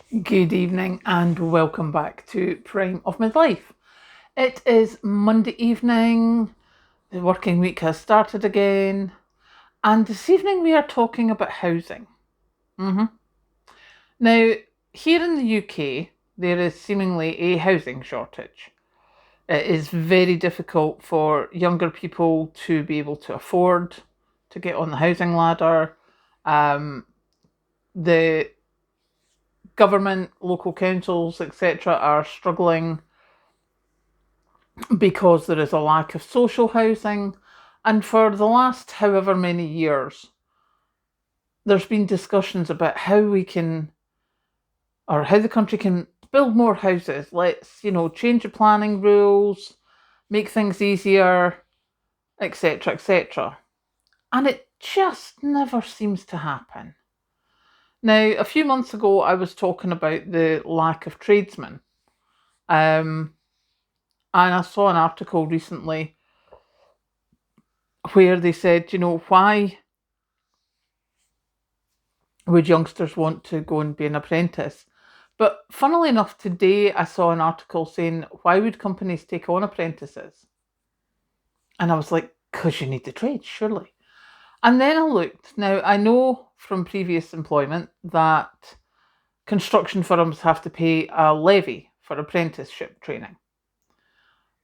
Good evening and welcome back to Prime of Midlife. It is Monday evening, the working week has started again, and this evening we are talking about housing. Now, here in the UK, there is seemingly a housing shortage. It is very difficult for younger people to be able to afford to get on the housing ladder. The government, local councils, etc., are struggling because there is a lack of social housing. And for the last however many years, there's been discussions about how we can, or how the country can build more houses. Let's, change the planning rules, make things easier, etc., etc. And it just never seems to happen. Now, a few months ago, I was talking about the lack of tradesmen. And I saw an article recently where they said, why would youngsters want to go and be an apprentice? But funnily enough, today I saw an article saying, why would companies take on apprentices? And I was like, because you need the trade, surely. And then I looked. Now, I know from previous employment that construction firms have to pay a levy for apprenticeship training.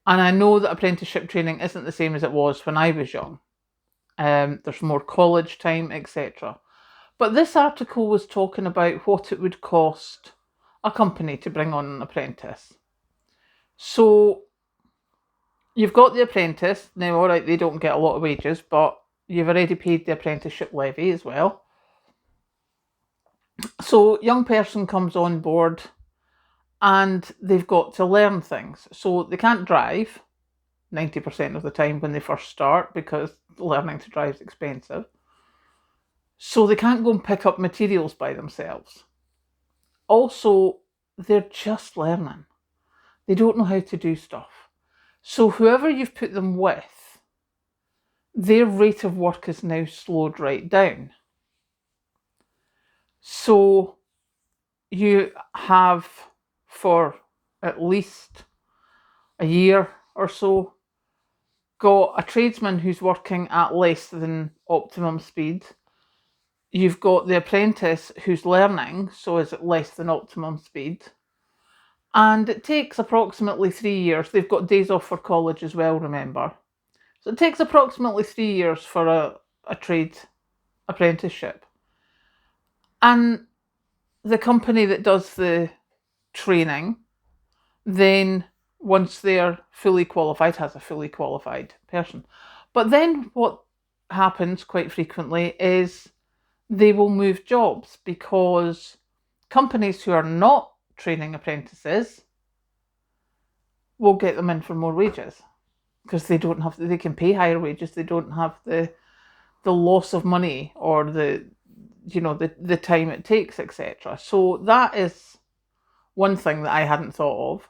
And I know that apprenticeship training isn't the same as it was when I was young. There's more college time, etc. But this article was talking about what it would cost a company to bring on an apprentice. So you've got the apprentice. Now, all right, they don't get a lot of wages, but you've already paid the apprenticeship levy as well. So young person comes on board and they've got to learn things. So they can't drive 90% of the time when they first start because learning to drive is expensive. So they can't go and pick up materials by themselves. Also, they're just learning. They don't know how to do stuff. So whoever you've put them with, their rate of work is now slowed right down. So you have, for at least a year or so, got a tradesman who's working at less than optimum speed. You've got the apprentice who's learning, so is at less than optimum speed. And it takes approximately 3 years. They've got days off for college as well, remember. So it takes approximately 3 years for a trade apprenticeship. And the company that does the training, then once they're fully qualified, has a fully qualified person. But then what happens quite frequently is they will move jobs because companies who are not training apprentices will get them in for more wages because they can pay higher wages. They don't have the loss of money or the time it takes, etc. So that is one thing that I hadn't thought of.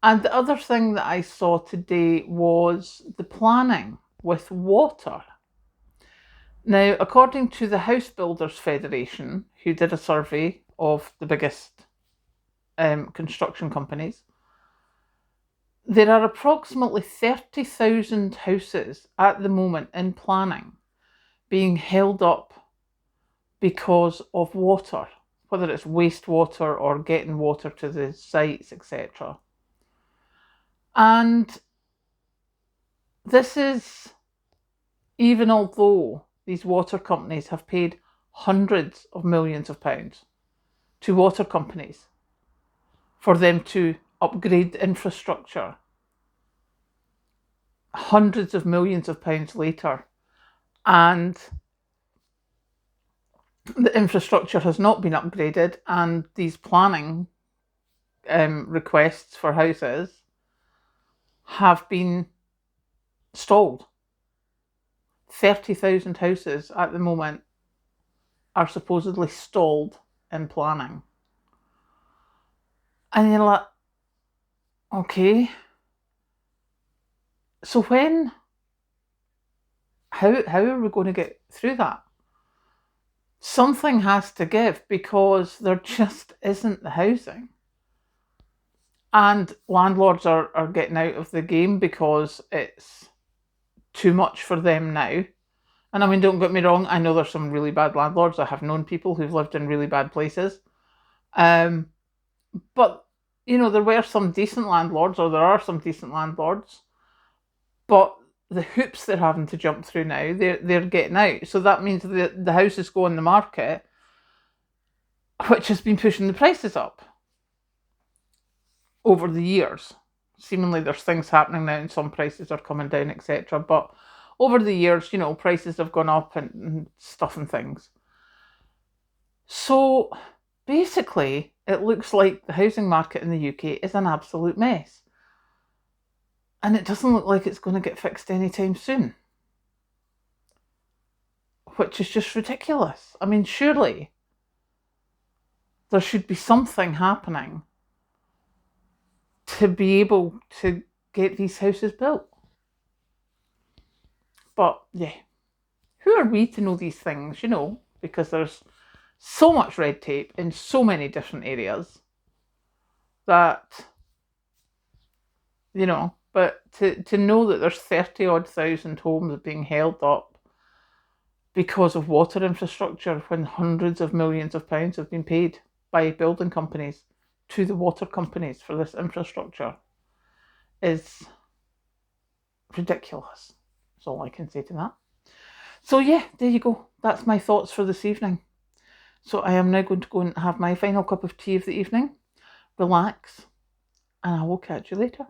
And the other thing that I saw today was the planning with water. Now, according to the House Builders Federation, who did a survey of the biggest construction companies, there are approximately 30,000 houses at the moment in planning being held up because of water, whether it's wastewater or getting water to the sites, etc. And this is even although these water companies have paid hundreds of millions of pounds to water companies for them to upgrade the infrastructure. Hundreds of millions of pounds later, and the infrastructure has not been upgraded, and these planning requests for houses have been stalled. 30,000 houses at the moment are supposedly stalled in planning. And you're like, okay, so how are we going to get through that? something has to give, because there just isn't the housing. And landlords are getting out of the game because it's too much for them now. And I mean, don't get me wrong, I know there's some really bad landlords. I have known people who've lived in really bad places. But, you know, there were some decent landlords, or there are some decent landlords, but the hoops they're having to jump through now, they're getting out. So that means the houses go on the market, which has been pushing the prices up over the years. Seemingly there's things happening now and some prices are coming down, etc. But over the years, you know, prices have gone up and stuff and things. So basically, it looks like the housing market in the UK is an absolute mess. And it doesn't look like it's going to get fixed anytime soon. Which is just ridiculous. I mean, surely there should be something happening to be able to get these houses built. But yeah, who are we to know these things, you know? Because there's so much red tape in so many different areas that, you know, but to know that there's 30-odd thousand homes being held up because of water infrastructure, when hundreds of millions of pounds have been paid by building companies to the water companies for this infrastructure, is ridiculous. That's all I can say to that. So yeah, there you go. That's my thoughts for this evening. So I am now going to go and have my final cup of tea of the evening, relax, and I will catch you later.